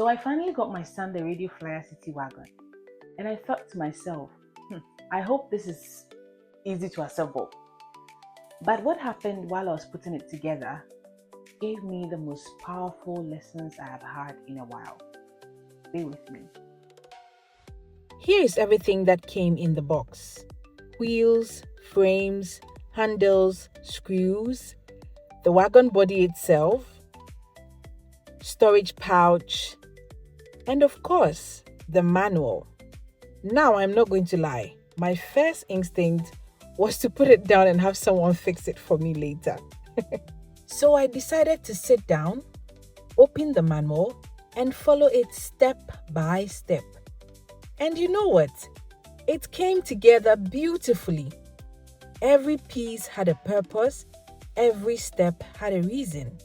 So I finally got my son the Radio Flyer City Wagon, and I thought to myself, I hope this is easy to assemble. But what happened while I was putting it together gave me the most powerful lessons I have had in a while. Stay with me. Here is everything that came in the box: wheels, frames, handles, screws, the wagon body itself, storage pouch, and of course, the manual. Now, I'm not going to lie. My first instinct was to put it down and have someone fix it for me later. So I decided to sit down, open the manual, and follow it step by step. And you know what? It came together beautifully. Every piece had a purpose, every step had a reason.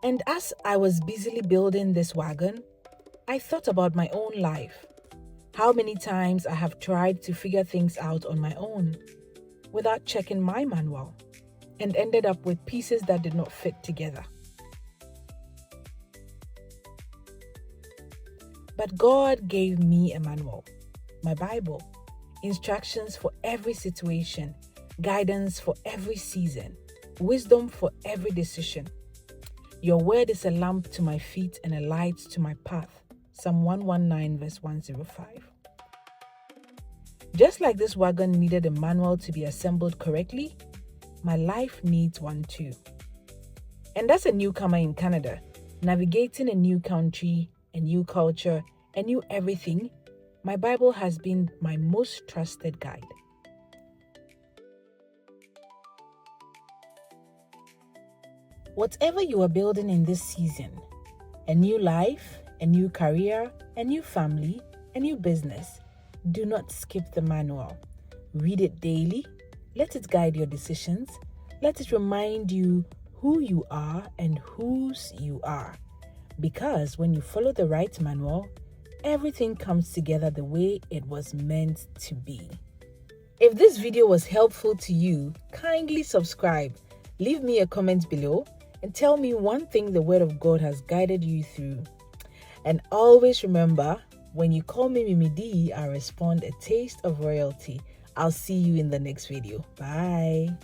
And as I was busily building this wagon, I thought about my own life. How many times I have tried to figure things out on my own without checking my manual and ended up with pieces that did not fit together. But God gave me a manual, my Bible, instructions for every situation, guidance for every season, wisdom for every decision. Your word is a lamp to my feet and a light to my path. Psalm 119 verse 105. Just like this wagon needed a manual to be assembled correctly, my life needs one too. And as a newcomer in Canada, navigating a new country, a new culture, a new everything, my Bible has been my most trusted guide. Whatever you are building in this season, a new life, a new career, a new family, a new business, do not skip the manual. Read it daily. Let it guide your decisions. Let it remind you who you are and whose you are. Because when you follow the right manual, everything comes together the way it was meant to be. If this video was helpful to you, kindly subscribe. Leave me a comment below and tell me one thing the Word of God has guided you through. And always remember, when you call me MiMiD, I respond a taste of royalty. I'll see you in the next video. Bye.